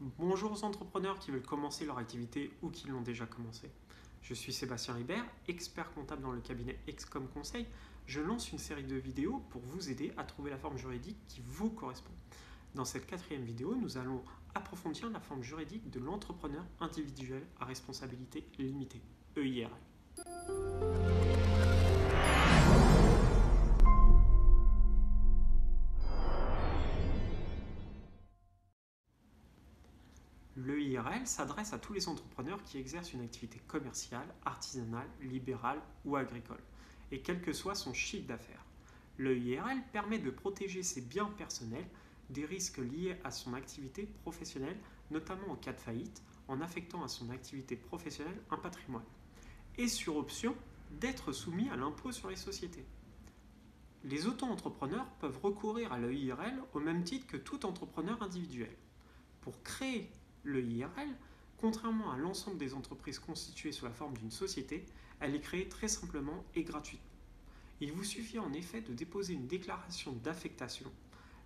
Bonjour aux entrepreneurs qui veulent commencer leur activité ou qui l'ont déjà commencé. Je suis Sébastien Ribert, expert comptable dans le cabinet Excom Conseil. Je lance une série de vidéos pour vous aider à trouver la forme juridique qui vous correspond. Dans cette quatrième vidéo, nous allons approfondir la forme juridique de l'entrepreneur individuel à responsabilité limitée, EIRL. L'EIRL s'adresse à tous les entrepreneurs qui exercent une activité commerciale, artisanale, libérale ou agricole, et quel que soit son chiffre d'affaires. L'EIRL permet de protéger ses biens personnels des risques liés à son activité professionnelle, notamment en cas de faillite, en affectant à son activité professionnelle un patrimoine, et sur option d'être soumis à l'impôt sur les sociétés. Les auto-entrepreneurs peuvent recourir à l'EIRL au même titre que tout entrepreneur individuel. Pour créer l'EIRL, contrairement à l'ensemble des entreprises constituées sous la forme d'une société, elle est créée très simplement et gratuitement. Il vous suffit en effet de déposer une déclaration d'affectation.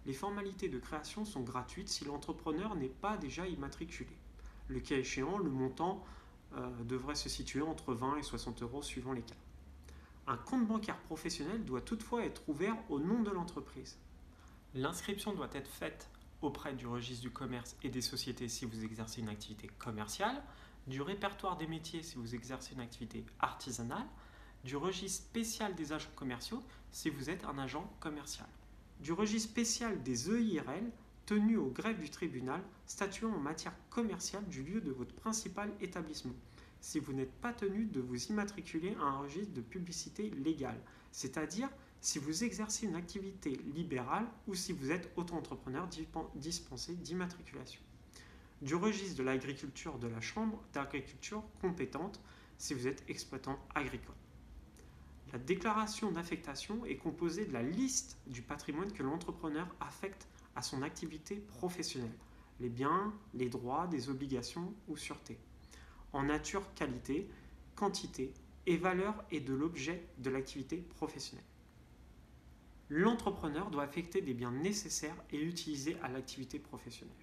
Les formalités de création sont gratuites si l'entrepreneur n'est pas déjà immatriculé. Le cas échéant, le montant devrait se situer entre 20 et 60 euros suivant les cas. Un compte bancaire professionnel doit toutefois être ouvert au nom de l'entreprise. L'inscription doit être faite auprès du registre du commerce et des sociétés si vous exercez une activité commerciale, du répertoire des métiers si vous exercez une activité artisanale, du registre spécial des agents commerciaux si vous êtes un agent commercial, du registre spécial des EIRL tenu au greffe du tribunal statuant en matière commerciale du lieu de votre principal établissement, si vous n'êtes pas tenu de vous immatriculer à un registre de publicité légale, c'est-à-dire si vous exercez une activité libérale ou si vous êtes auto-entrepreneur dispensé d'immatriculation. Du registre de l'agriculture de la chambre d'agriculture compétente si vous êtes exploitant agricole. La déclaration d'affectation est composée de la liste du patrimoine que l'entrepreneur affecte à son activité professionnelle, les biens, les droits, des obligations ou sûretés, en nature, qualité, quantité et valeur et de l'objet de l'activité professionnelle. L'entrepreneur doit affecter des biens nécessaires et utilisés à l'activité professionnelle.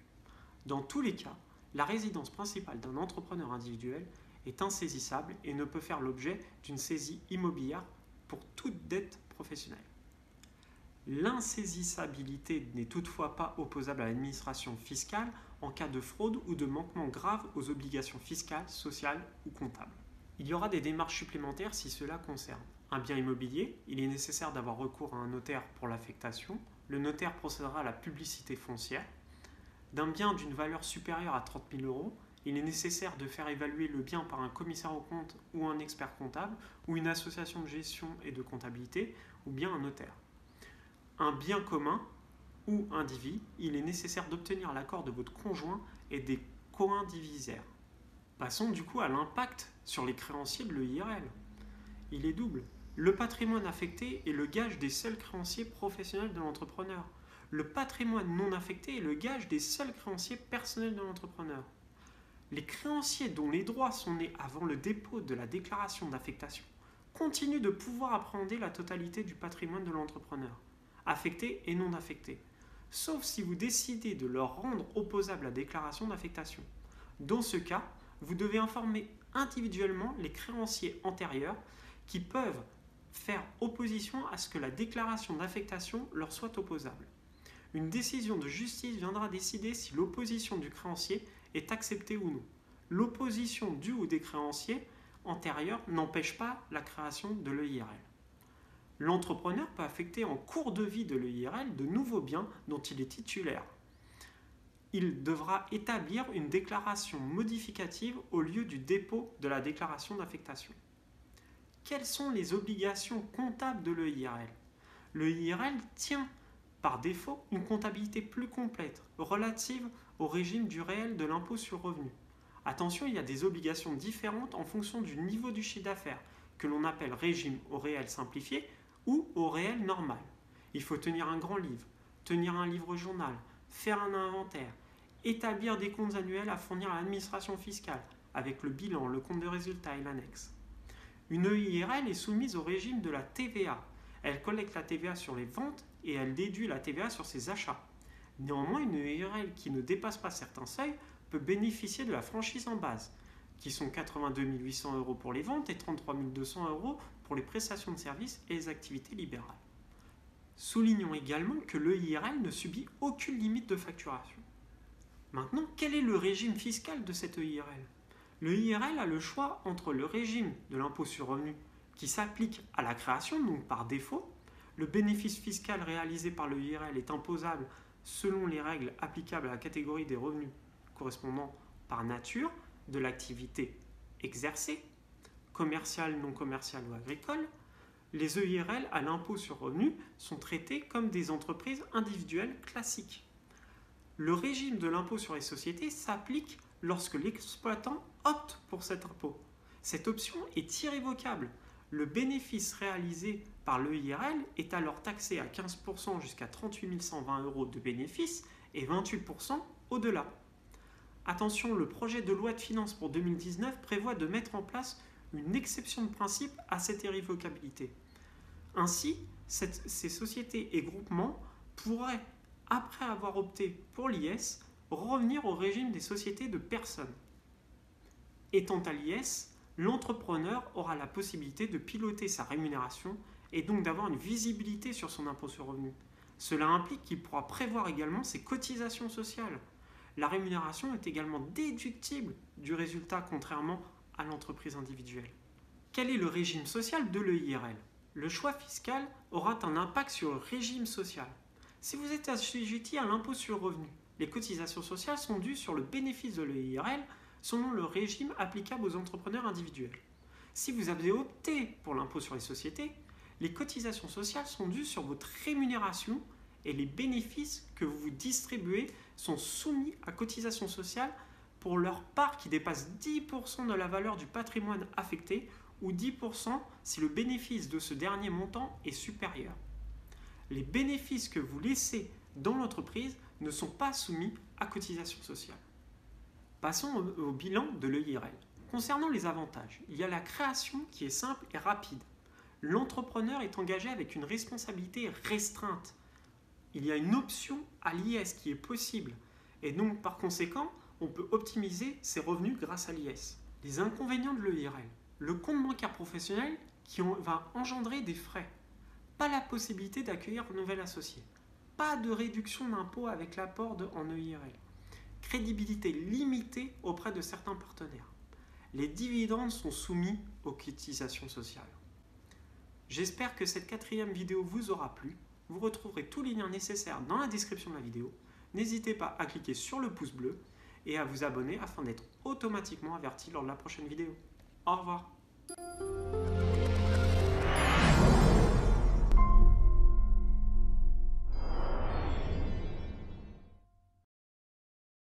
Dans tous les cas, la résidence principale d'un entrepreneur individuel est insaisissable et ne peut faire l'objet d'une saisie immobilière pour toute dette professionnelle. L'insaisissabilité n'est toutefois pas opposable à l'administration fiscale en cas de fraude ou de manquement grave aux obligations fiscales, sociales ou comptables. Il y aura des démarches supplémentaires si cela concerne un bien immobilier. Il est nécessaire d'avoir recours à un notaire pour l'affectation. Le notaire procédera à la publicité foncière. D'un bien d'une valeur supérieure à 30 000 euros, il est nécessaire de faire évaluer le bien par un commissaire aux comptes ou un expert comptable ou une association de gestion et de comptabilité ou bien un notaire. Un bien commun ou indivis, il est nécessaire d'obtenir l'accord de votre conjoint et des co-indivisaires. Passons du coup à l'impact sur les créanciers de l'EIRL. Il est double. Le patrimoine affecté est le gage des seuls créanciers professionnels de l'entrepreneur. Le patrimoine non affecté est le gage des seuls créanciers personnels de l'entrepreneur. Les créanciers dont les droits sont nés avant le dépôt de la déclaration d'affectation continuent de pouvoir appréhender la totalité du patrimoine de l'entrepreneur, affecté et non affecté, sauf si vous décidez de leur rendre opposable la déclaration d'affectation. Dans ce cas, vous devez informer individuellement les créanciers antérieurs qui peuvent faire opposition à ce que la déclaration d'affectation leur soit opposable. Une décision de justice viendra décider si l'opposition du créancier est acceptée ou non. L'opposition du ou des créanciers antérieurs n'empêche pas la création de l'EIRL. L'entrepreneur peut affecter en cours de vie de l'EIRL de nouveaux biens dont il est titulaire. Il devra établir une déclaration modificative au lieu du dépôt de la déclaration d'affectation. Quelles sont les obligations comptables de l'EIRL ? L'EIRL tient par défaut une comptabilité plus complète relative au régime du réel de l'impôt sur le revenu. Attention, il y a des obligations différentes en fonction du niveau du chiffre d'affaires que l'on appelle régime au réel simplifié ou au réel normal. Il faut tenir un grand livre, tenir un livre journal, faire un inventaire, établir des comptes annuels à fournir à l'administration fiscale avec le bilan, le compte de résultat et l'annexe. Une EIRL est soumise au régime de la TVA. Elle collecte la TVA sur les ventes et elle déduit la TVA sur ses achats. Néanmoins, une EIRL qui ne dépasse pas certains seuils peut bénéficier de la franchise en base, qui sont 82 800 € pour les ventes et 33 200 € pour les prestations de services et les activités libérales. Soulignons également que l'EIRL ne subit aucune limite de facturation. Maintenant, quel est le régime fiscal de cette EIRL ? L'EIRL a le choix entre le régime de l'impôt sur le revenu qui s'applique à la création, donc par défaut. Le bénéfice fiscal réalisé par l'EIRL est imposable selon les règles applicables à la catégorie des revenus correspondant par nature de l'activité exercée, commerciale, non commerciale ou agricole. Les EIRL à l'impôt sur le revenu sont traités comme des entreprises individuelles classiques. Le régime de l'impôt sur les sociétés s'applique lorsque l'exploitant opte pour cet impôt. Cette option est irrévocable. Le bénéfice réalisé par l'EIRL est alors taxé à 15% jusqu'à 38 120 € de bénéfice et 28% au-delà. Attention, le projet de loi de finances pour 2019 prévoit de mettre en place une exception de principe à cette irrévocabilité. Ainsi, ces sociétés et groupements pourraient, après avoir opté pour l'IS, revenir au régime des sociétés de personnes. Étant à l'IS, l'entrepreneur aura la possibilité de piloter sa rémunération et donc d'avoir une visibilité sur son impôt sur le revenu. Cela implique qu'il pourra prévoir également ses cotisations sociales. La rémunération est également déductible du résultat, contrairement à l'entreprise individuelle. Quel est le régime social de l'EIRL ? Le choix fiscal aura un impact sur le régime social. Si vous êtes assujetti à l'impôt sur le revenu, les cotisations sociales sont dues sur le bénéfice de l'EIRL selon le régime applicable aux entrepreneurs individuels. Si vous avez opté pour l'impôt sur les sociétés, les cotisations sociales sont dues sur votre rémunération et les bénéfices que vous distribuez sont soumis à cotisations sociales pour leur part qui dépasse 10% de la valeur du patrimoine affecté ou 10% si le bénéfice de ce dernier montant est supérieur. Les bénéfices que vous laissez dans l'entreprise ne sont pas soumis à cotisations sociales. Passons au bilan de l'EIRL. Concernant les avantages, il y a la création qui est simple et rapide. L'entrepreneur est engagé avec une responsabilité restreinte. Il y a une option à l'IS qui est possible et donc par conséquent, on peut optimiser ses revenus grâce à l'IS. Les inconvénients de l'EIRL. Le compte bancaire professionnel qui va engendrer des frais. Pas la possibilité d'accueillir un nouvel associé. Pas de réduction d'impôt avec l'apport en EIRL. Crédibilité limitée auprès de certains partenaires. Les dividendes sont soumis aux cotisations sociales. J'espère que cette 4e vidéo vous aura plu. Vous retrouverez tous les liens nécessaires dans la description de la vidéo. N'hésitez pas à cliquer sur le pouce bleu et à vous abonner afin d'être automatiquement averti lors de la prochaine vidéo. Au revoir.